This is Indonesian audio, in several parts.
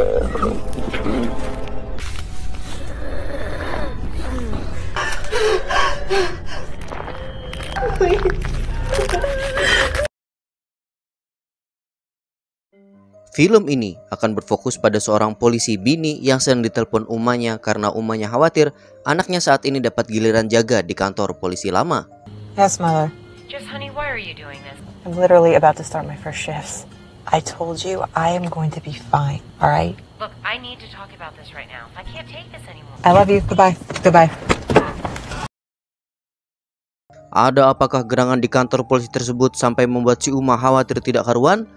Film ini akan berfokus pada seorang polisi bini yang sedang ditelepon umahnya karena umahnya khawatir anaknya saat ini dapat giliran jaga di kantor polisi lama. Yes, Mother. Just, honey, why are you doing this? I'm literally about to start my first shifts. I told you I am going to be fine, all right? Look, I need to talk about this right now. I can't take this anymore. I love you. Goodbye. Goodbye. Ada apakah gerangan di kantor polisi tersebut sampai membuat si Uma khawatir tidak karuan?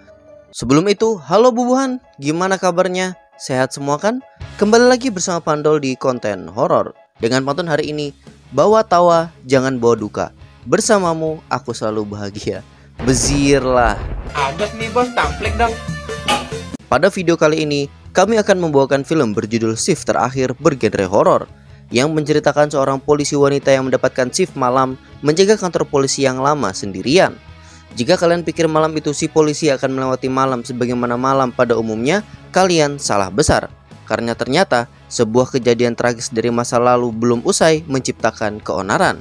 Sebelum itu, halo bubuhan, gimana kabarnya? Sehat semua kan? Kembali lagi bersama Pandol di konten horor. Dengan pantun hari ini, bawa tawa, jangan bawa duka. Bersamamu, aku selalu bahagia. Bezirlah. Agak nih bos, tamplik dong. Pada video kali ini, kami akan membawakan film berjudul Shift Terakhir bergenre horor, yang menceritakan seorang polisi wanita yang mendapatkan shift malam menjaga kantor polisi yang lama sendirian. Jika kalian pikir malam itu si polisi akan melewati malam sebagaimana malam pada umumnya, kalian salah besar. Karena ternyata sebuah kejadian tragis dari masa lalu belum usai menciptakan keonaran.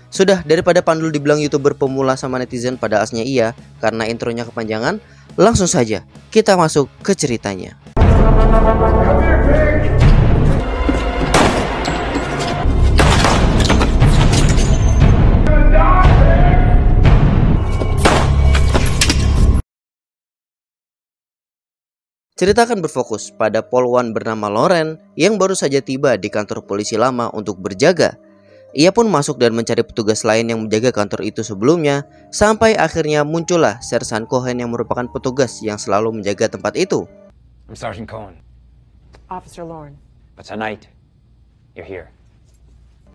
Sudah, daripada Pandul dibilang YouTuber pemula sama netizen pada asnya iya karena intronya kepanjangan, langsung saja kita masuk ke ceritanya. Cerita akan berfokus pada polwan bernama Loren yang baru saja tiba di kantor polisi lama untuk berjaga. Ia pun masuk dan mencari petugas lain yang menjaga kantor itu sebelumnya, sampai akhirnya muncullah Sersan Cohen yang merupakan petugas yang selalu menjaga tempat itu. I'm Sergeant Cohen. Officer Lauren. But tonight, you're here.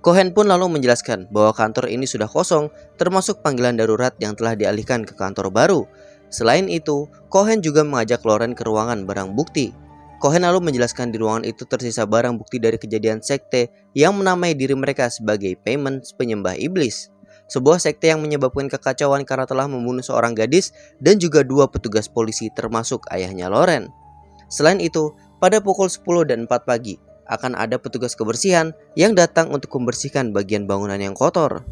Cohen pun lalu menjelaskan bahwa kantor ini sudah kosong, termasuk panggilan darurat yang telah dialihkan ke kantor baru. Selain itu, Cohen juga mengajak Loren ke ruangan barang bukti. Cohen lalu menjelaskan di ruangan itu tersisa barang bukti dari kejadian sekte yang menamai diri mereka sebagai Payments penyembah iblis. Sebuah sekte yang menyebabkan kekacauan karena telah membunuh seorang gadis dan juga 2 petugas polisi termasuk ayahnya Loren. Selain itu, pada pukul 10 dan 4 pagi akan ada petugas kebersihan yang datang untuk membersihkan bagian bangunan yang kotor.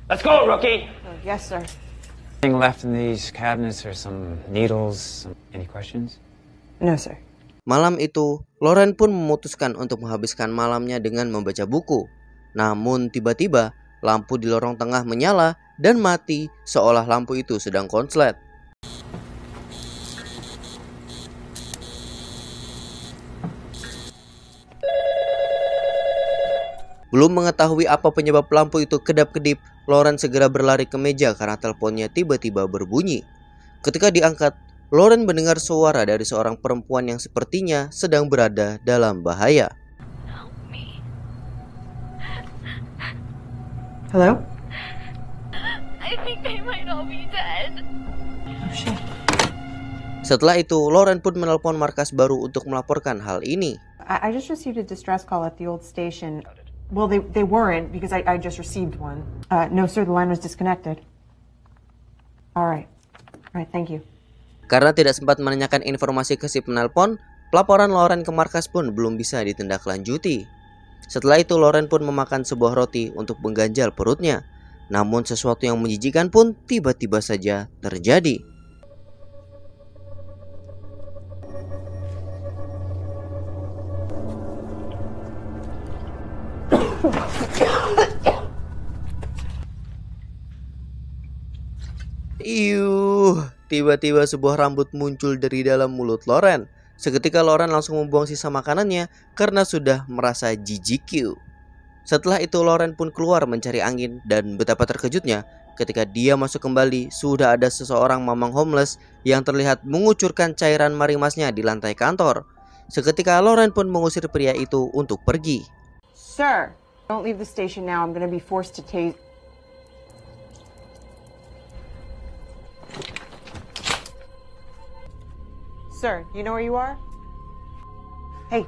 Let's go, rookie! Yes, sir. Anything left in these cabinets or some needles? Any questions? No, sir. Malam itu, Loren pun memutuskan untuk menghabiskan malamnya dengan membaca buku. Namun tiba-tiba, lampu di lorong tengah menyala dan mati seolah lampu itu sedang konslet. Belum mengetahui apa penyebab lampu itu kedap-kedip, Loren segera berlari ke meja karena teleponnya tiba-tiba berbunyi. Ketika diangkat, Loren mendengar suara dari seorang perempuan yang sepertinya sedang berada dalam bahaya. Hello? I think they might all be dead. Oh, shit. Setelah itu, Loren pun menelpon markas baru untuk melaporkan hal ini. I just received a distress call at the old station. Well, they weren't because I just received one. No, sir, the line was disconnected. All right, thank you. Karena tidak sempat menanyakan informasi ke si penelpon, pelaporan Loren ke markas pun belum bisa ditindaklanjuti. Setelah itu, Loren pun memakan sebuah roti untuk mengganjal perutnya. Namun sesuatu yang menjijikan pun tiba-tiba saja terjadi. Tiba-tiba sebuah rambut muncul dari dalam mulut Loren. Seketika Loren langsung membuang sisa makanannya karena sudah merasa jijik. Setelah itu Loren pun keluar mencari angin dan betapa terkejutnya ketika dia masuk kembali sudah ada seseorang mamang homeless yang terlihat mengucurkan cairan marimasnya di lantai kantor. Seketika Loren pun mengusir pria itu untuk pergi. Sir, don't leave the station now. I'm going to be forced to tase. Sir, you know where you are? Hey.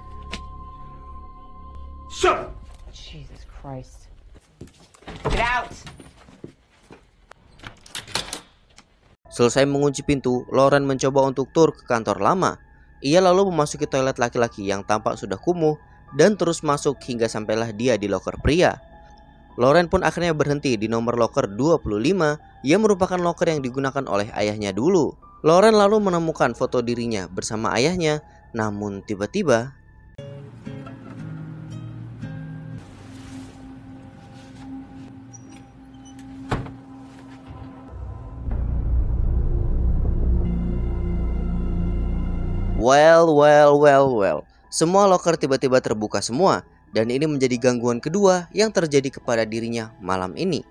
Sir! Jesus Christ. Get out! Selesai mengunci pintu, Loren mencoba untuk tur ke kantor lama. Ia lalu memasuki toilet laki-laki yang tampak sudah kumuh dan terus masuk hingga sampailah dia di loker pria. Lauren pun akhirnya berhenti di nomor loker 25 yang merupakan loker yang digunakan oleh ayahnya dulu. Lauren lalu menemukan foto dirinya bersama ayahnya, namun tiba-tiba Well. Semua loker tiba-tiba terbuka semua, dan ini menjadi gangguan kedua yang terjadi kepada dirinya malam ini.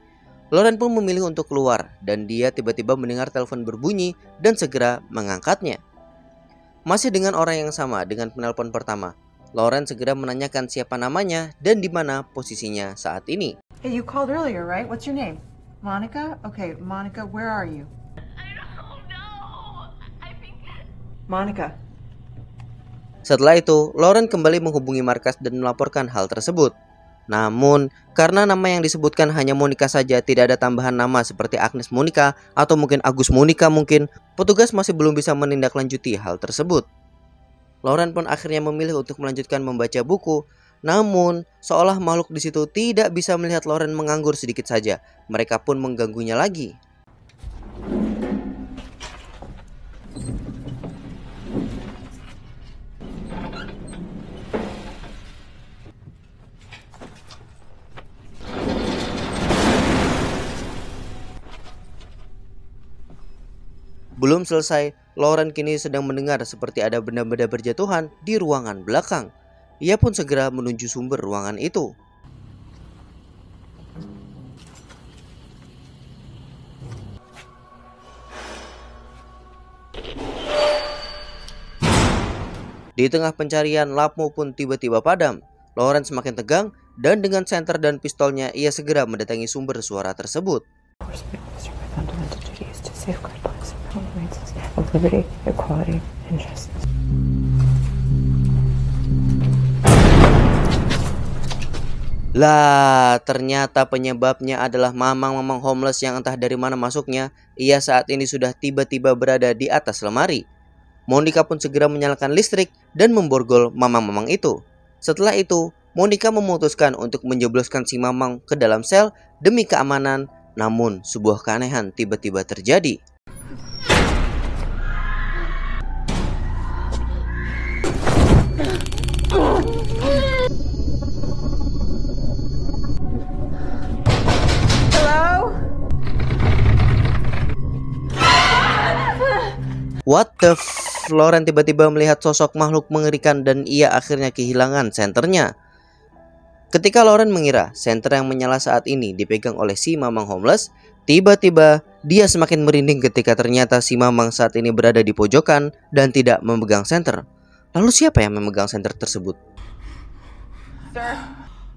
Lauren pun memilih untuk keluar, dan dia tiba-tiba mendengar telepon berbunyi dan segera mengangkatnya. Masih dengan orang yang sama dengan penelpon pertama, Lauren segera menanyakan siapa namanya dan di mana posisinya saat ini. Hey, you called earlier, right? What's your name? Monica? Okay, Monica, where are you? I don't know. I think Monica. Setelah itu, Lauren kembali menghubungi markas dan melaporkan hal tersebut. Namun, karena nama yang disebutkan hanya Monica saja, tidak ada tambahan nama seperti Agnes Monica atau mungkin Agus Monica mungkin, petugas masih belum bisa menindaklanjuti hal tersebut. Lauren pun akhirnya memilih untuk melanjutkan membaca buku. Namun, seolah makhluk di situ tidak bisa melihat Lauren menganggur sedikit saja. Mereka pun mengganggunya lagi. Belum selesai, Lauren kini sedang mendengar seperti ada benda-benda berjatuhan di ruangan belakang. Ia pun segera menuju sumber ruangan itu. Di tengah pencarian, lampu pun tiba-tiba padam. Lauren semakin tegang dan dengan senter dan pistolnya ia segera mendatangi sumber suara tersebut. Liberty, equality, and justice. Lah, ternyata penyebabnya adalah mamang-mamang homeless yang entah dari mana masuknya. Ia saat ini sudah tiba-tiba berada di atas lemari. Monica pun segera menyalakan listrik dan memborgol mamang-mamang itu. Setelah itu, Monica memutuskan untuk menjebloskan si mamang ke dalam sel demi keamanan. Namun, sebuah keanehan tiba-tiba terjadi. What the Lauren tiba-tiba melihat sosok makhluk mengerikan dan ia akhirnya kehilangan senternya. Ketika Lauren mengira senter yang menyala saat ini dipegang oleh si mamang homeless, tiba-tiba dia semakin merinding ketika ternyata si mamang saat ini berada di pojokan dan tidak memegang senter. Lalu siapa yang memegang senter tersebut? Sir,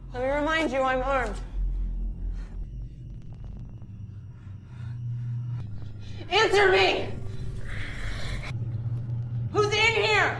let me remind you I'm armed. Answer me! Who's in here?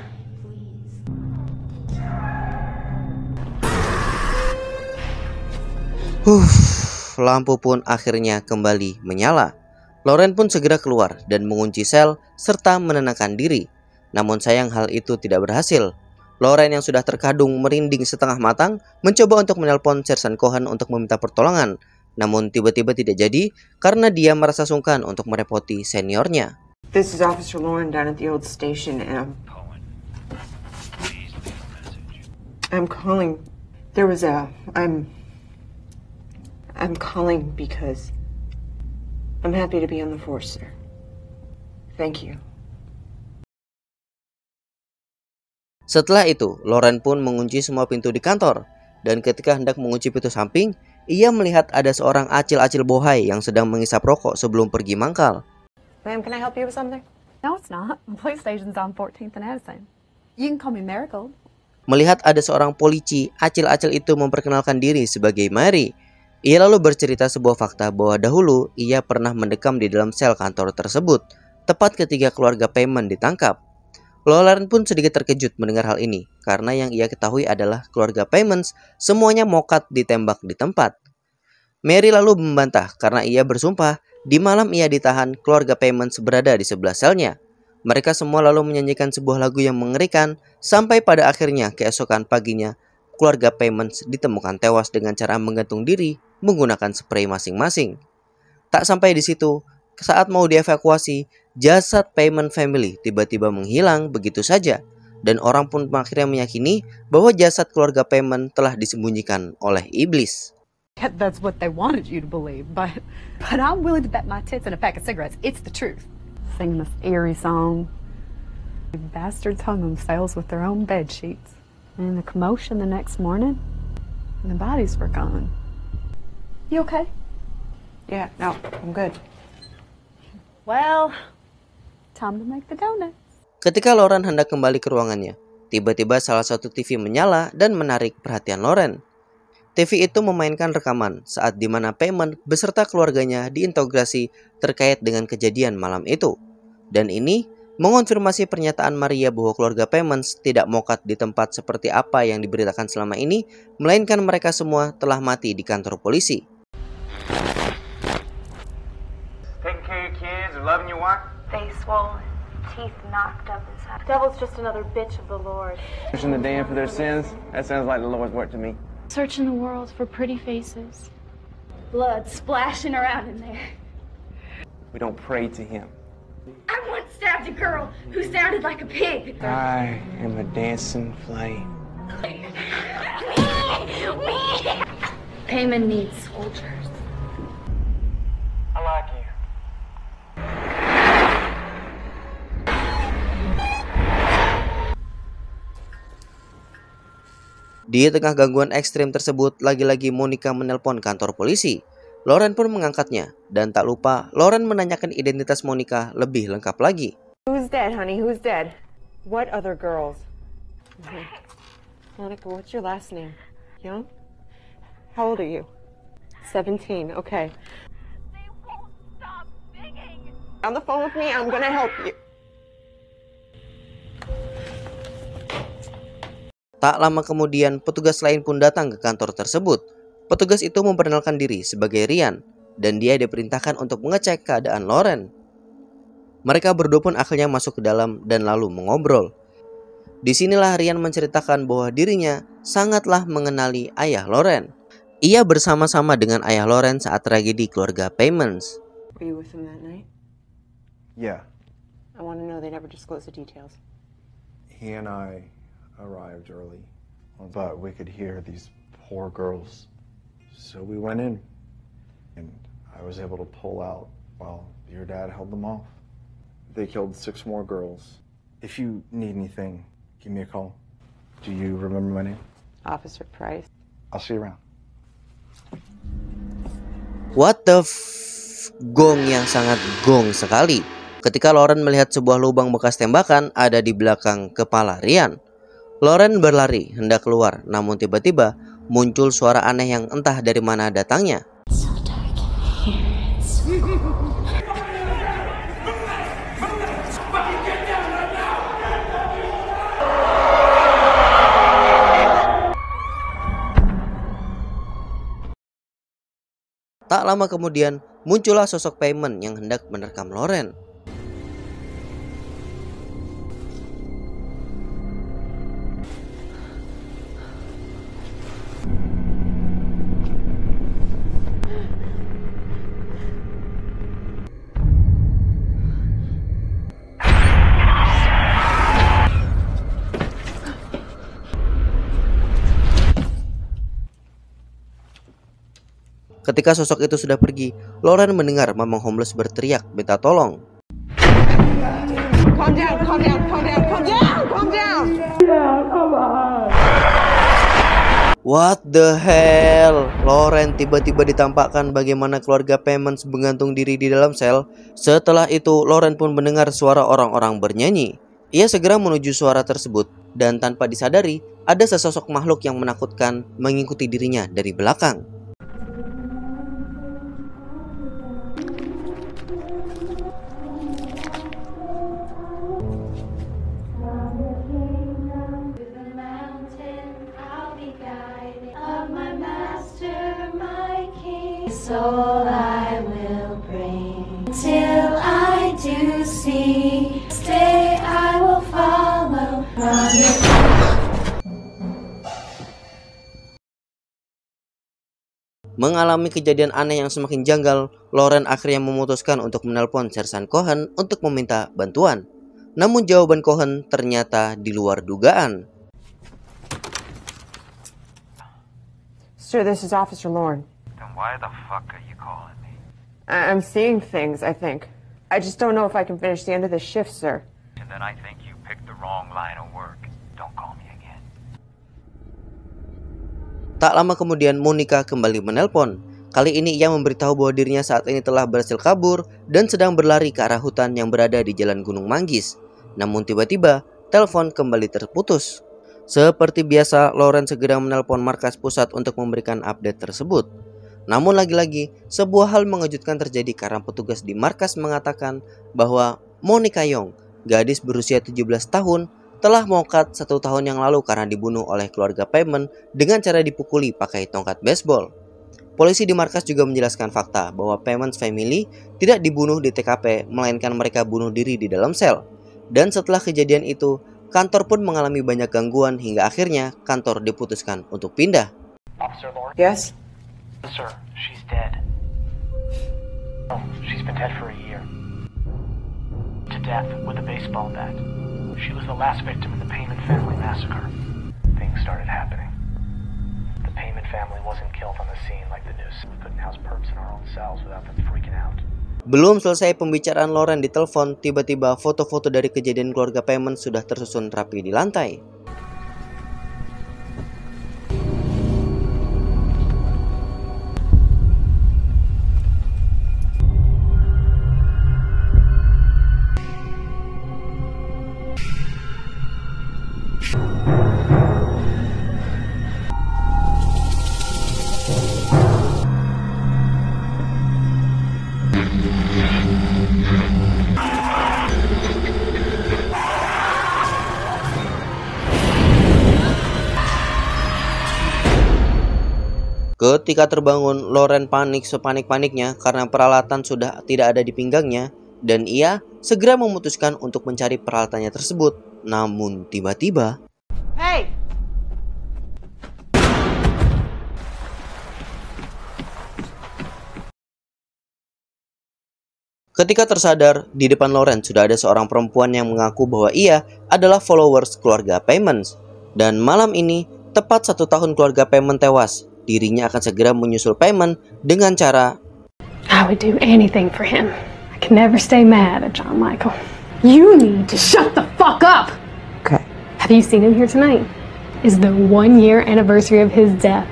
Lampu pun akhirnya kembali menyala. Lauren pun segera keluar dan mengunci sel serta menenangkan diri. Namun sayang hal itu tidak berhasil. Lauren yang sudah terkadung merinding setengah matang mencoba untuk menelpon Sersan Cohen untuk meminta pertolongan. Namun tiba-tiba tidak jadi karena dia merasa sungkan untuk merepoti seniornya. This is Officer Lauren down at the old station. I'm calling. I'm calling because I'm happy to be on the force, sir. Thank you. Setelah itu, Lauren pun mengunci semua pintu di kantor. Dan ketika hendak mengunci pintu samping, ia melihat ada seorang acil-acil bohai yang sedang mengisap rokok sebelum pergi mangkal. Ma'am, can I help you with something? No, it's not. The police station's on 14th and Addison. You can call me Marigold. Melihat ada seorang polisi, acil-acil itu memperkenalkan diri sebagai Mary. Ia lalu bercerita sebuah fakta bahwa dahulu ia pernah mendekam di dalam sel kantor tersebut, tepat ketika keluarga Payment ditangkap. Lauren pun sedikit terkejut mendengar hal ini, karena yang ia ketahui adalah keluarga Payments semuanya mokat ditembak di tempat. Mary lalu membantah karena ia bersumpah di malam ia ditahan, keluarga Payments berada di sebelah selnya. Mereka semua lalu menyanyikan sebuah lagu yang mengerikan sampai pada akhirnya keesokan paginya keluarga Payments ditemukan tewas dengan cara menggantung diri menggunakan spray masing-masing. Tak sampai di situ, saat mau dievakuasi, jasad Payment family tiba-tiba menghilang begitu saja dan orang pun akhirnya meyakini bahwa jasad keluarga Payment telah disembunyikan oleh iblis. That's what they wanted you to believe, but I'm willing to bet my tits and a pack of cigarettes it's the truth. Sing this eerie song. The bastards hung themselves with their own bed sheets. And the commotion the next morning, and the bodies were gone. You okay? Yeah, no, I'm good. Well, time to make the donuts. Ketika Lauren hendak kembali ke ruangannya, tiba-tiba salah satu TV menyala dan menarik perhatian Lauren. TV itu memainkan rekaman saat dimana Payment beserta keluarganya diinterogasi terkait dengan kejadian malam itu. Dan ini mengonfirmasi pernyataan Maria bahwa keluarga Payments tidak mokat di tempat seperti apa yang diberitakan selama ini, melainkan mereka semua telah mati di kantor polisi. Taking care of your kids, loving your wife. Face swollen, teeth knocked up inside. Devil's just another bitch of the Lord. Pushing the damned for their sins. That sounds like the Lord's work to me. Searching the world for pretty faces. Blood splashing around in there. We don't pray to him. I once stabbed a girl who sounded like a pig. I am a dancing flame. Payman needs soldiers. I like you. Di tengah gangguan ekstrim tersebut, lagi-lagi Monica menelpon kantor polisi. Lauren pun mengangkatnya, dan tak lupa Lauren menanyakan identitas Monica lebih lengkap lagi. Who's dead, honey? Who's dead? What other girls? Monica, what's your last name? Young? How old are you? 17, okay. They won't stop singing. On the phone with me, I'm gonna help you. Tak lama kemudian, petugas lain pun datang ke kantor tersebut. Petugas itu memperkenalkan diri sebagai Ryan, dan dia diperintahkan untuk mengecek keadaan Lauren. Mereka berdua pun akhirnya masuk ke dalam dan lalu mengobrol. Disinilah Ryan menceritakan bahwa dirinya sangatlah mengenali ayah Lauren. Ia bersama-sama dengan ayah Lauren saat tragedi keluarga Payments. Were you with him that night? Yeah, I want to know they never disclosed the details. he and I arrived early, but we could hear these poor girls. So we went in, and I was able to pull out while your dad held them off. They killed 6 more girls. If you need anything, give me a call. Do you remember my name? Officer Price. I'll see you around. What the gong yang sangat gong sekali ketika Lauren melihat sebuah lubang bekas tembakan ada di belakang kepala Ryan. Lauren berlari hendak keluar, namun tiba-tiba muncul suara aneh yang entah dari mana datangnya. Tak lama kemudian, muncullah sosok Payment yang hendak menerkam Lauren. Ketika sosok itu sudah pergi, Lauren mendengar mamang homeless berteriak minta tolong. Calm down, calm down, calm down, calm down, calm down. What the hell? Lauren tiba-tiba ditampakkan bagaimana keluarga Payments menggantung diri di dalam sel. Setelah itu, Lauren pun mendengar suara orang-orang bernyanyi. Ia segera menuju suara tersebut, dan tanpa disadari, ada sesosok makhluk yang menakutkan mengikuti dirinya dari belakang. Soul I will bring till I do see. Stay Mengalami kejadian aneh yang semakin janggal, Lauren akhirnya memutuskan untuk menelpon Sersan Cohen untuk meminta bantuan. Namun jawaban Cohen ternyata di luar dugaan. Sir, this is Officer Lauren. Then why the fuck are you calling me? I'm seeing things, I think. I just don't know if I can finish the end of this shift, sir. And then I think you picked the wrong line of work. Don't call me again. Tak lama kemudian Monica kembali menelpon. Kali ini ia memberitahu bahwa dirinya saat ini telah berhasil kabur dan sedang berlari ke arah hutan yang berada di Jalan Gunung Manggis. Namun tiba-tiba telepon kembali terputus. Seperti biasa, Lauren segera menelpon markas pusat untuk memberikan update tersebut. Namun lagi-lagi sebuah hal mengejutkan terjadi karena petugas di markas mengatakan bahwa Monica Young, gadis berusia 17 tahun, telah mokat 1 tahun yang lalu karena dibunuh oleh keluarga Payment dengan cara dipukuli pakai tongkat baseball. Polisi di markas juga menjelaskan fakta bahwa Payment's family tidak dibunuh di TKP, melainkan mereka bunuh diri di dalam sel. Dan setelah kejadian itu, kantor pun mengalami banyak gangguan hingga akhirnya kantor diputuskan untuk pindah. Officer Lauren? Yes? Sir, she's dead. Oh, she's been dead for a year. To death with a baseball bat. She was the last victim in the Payment family massacre. Things started happening. The Payment family wasn't killed on the scene like the news. We couldn't house perps in our own cells without them freaking out. Belum selesai pembicaraan Lauren di telepon, tiba-tiba foto-foto dari kejadian keluarga Payment sudah tersusun rapi di lantai. Ketika terbangun, Lauren panik sepanik-paniknya karena peralatan sudah tidak ada di pinggangnya dan ia segera memutuskan untuk mencari peralatannya tersebut. Namun tiba-tiba, Hey! ketika tersadar, di depan Lauren sudah ada seorang perempuan yang mengaku bahwa ia adalah followers keluarga Payment. Dan malam ini, tepat 1 tahun keluarga Payment tewas, dirinya akan segera menyusul Payment dengan cara I would do anything for him. I can never stay mad at John Michael. You need to shut the fuck up! Okay. Have you seen him here tonight? Is the 1-year anniversary of his death.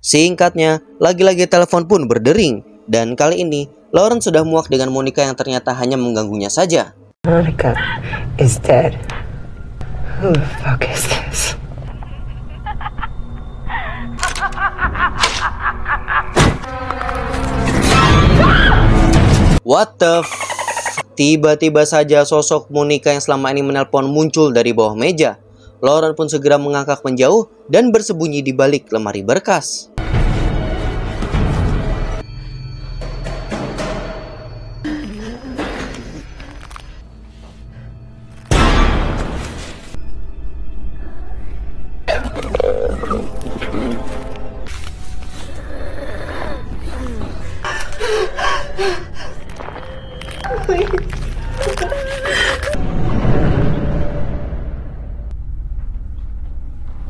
Singkatnya, lagi-lagi telepon pun berdering. Dan kali ini, Lauren sudah muak dengan Monica yang ternyata hanya mengganggunya saja. Monica is dead. Who the fuck is this? What the f... Tiba-tiba saja sosok Monica yang selama ini menelpon muncul dari bawah meja. Lauren pun segera mengangkat menjauh dan bersembunyi di balik lemari berkas.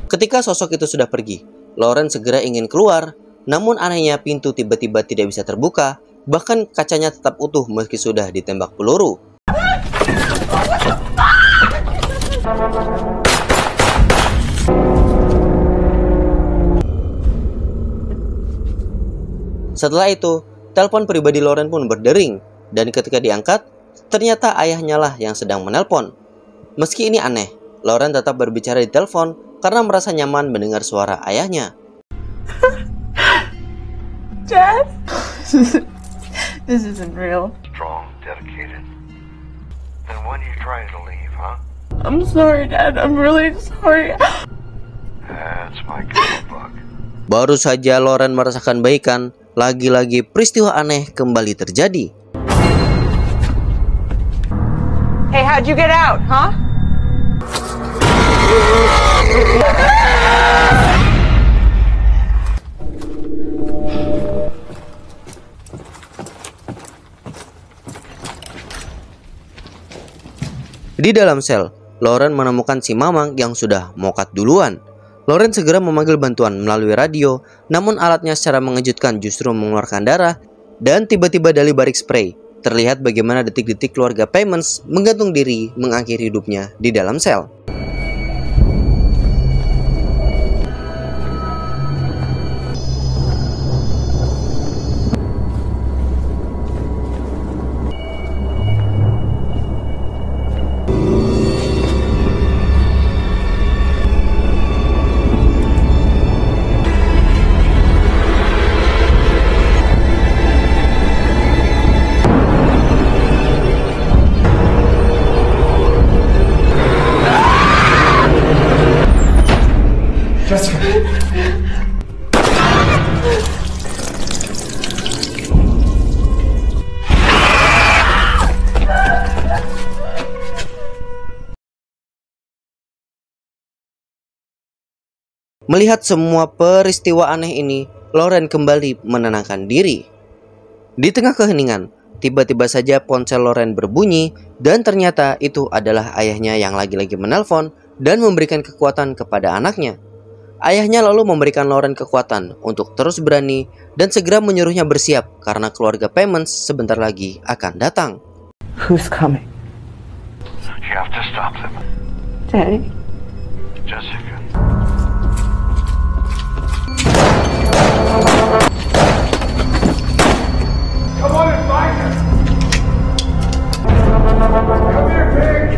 Ketika sosok itu sudah pergi, Lauren segera ingin keluar. Namun anehnya pintu tiba-tiba tidak bisa terbuka. Bahkan kacanya tetap utuh meski sudah ditembak peluru. Setelah itu, telepon pribadi Lauren pun berdering. Dan ketika diangkat, ternyata ayahnya lah yang sedang menelpon. Meski ini aneh, Lauren tetap berbicara di telepon karena merasa nyaman mendengar suara ayahnya. Dad? This isn't real. Strong, dedicated. Then when are you trying to leave, huh? I'm sorry, Dad. I'm really sorry. That's my kind of bug. Baru saja Lauren merasakan baikan, lagi-lagi peristiwa aneh kembali terjadi. Hey, how'd you get out, huh? Di dalam sel, Lauren menemukan si Mamang yang sudah mokat duluan. Lauren segera memanggil bantuan melalui radio, namun alatnya secara mengejutkan justru mengeluarkan darah, dan tiba-tiba dari balik spray, terlihat bagaimana detik-detik keluarga Payments menggantung diri mengakhiri hidupnya di dalam sel. Melihat semua peristiwa aneh ini, Lauren kembali menenangkan diri. Di tengah keheningan, tiba-tiba saja ponsel Lauren berbunyi dan ternyata itu adalah ayahnya yang lagi-lagi menelpon dan memberikan kekuatan kepada anaknya. Ayahnya lalu memberikan Lauren kekuatan untuk terus berani dan segera menyuruhnya bersiap karena keluarga Payments sebentar lagi akan datang. Who's coming? You have to stop them. Daddy? Jessica. Come on and find her! Come here, pig!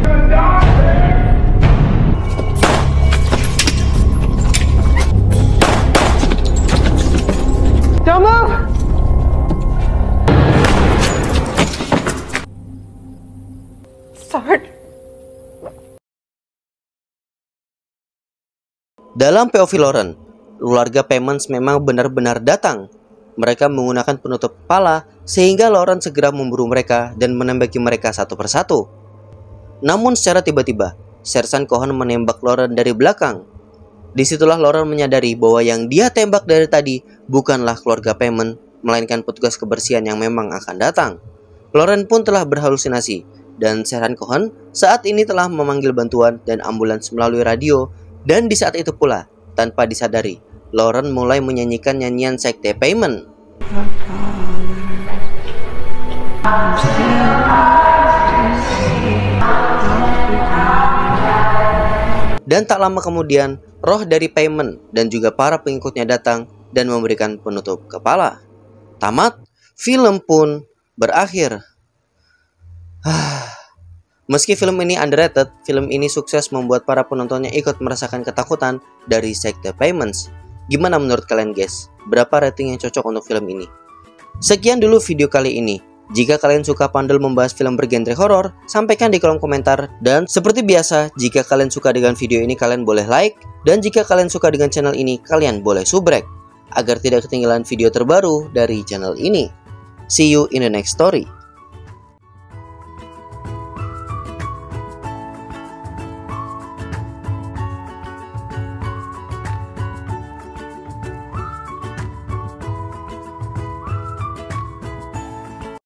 You're gonna die, pig! Don't move! Start. Dalam POV Lauren, keluarga Payments memang benar-benar datang. Mereka menggunakan penutup kepala sehingga Lauren segera memburu mereka dan menembaki mereka satu persatu. Namun secara tiba-tiba, Sersan Cohen menembak Lauren dari belakang. Disitulah Lauren menyadari bahwa yang dia tembak dari tadi bukanlah keluarga Payments, melainkan petugas kebersihan yang memang akan datang. Lauren pun telah berhalusinasi dan Sersan Cohen saat ini telah memanggil bantuan dan ambulans melalui radio. Dan di saat itu pula, tanpa disadari, Lauren mulai menyanyikan nyanyian sekte Payment. Dan tak lama kemudian, roh dari Payment dan juga para pengikutnya datang dan memberikan penutup kepala. Tamat, film pun berakhir. Meski film ini underrated, film ini sukses membuat para penontonnya ikut merasakan ketakutan dari sekte Payments. Gimana menurut kalian guys? Berapa rating yang cocok untuk film ini? Sekian dulu video kali ini. Jika kalian suka Pandel membahas film bergenre horor, sampaikan di kolom komentar. Dan seperti biasa, jika kalian suka dengan video ini, kalian boleh like. Dan jika kalian suka dengan channel ini, kalian boleh subrek agar tidak ketinggalan video terbaru dari channel ini. See you in the next story.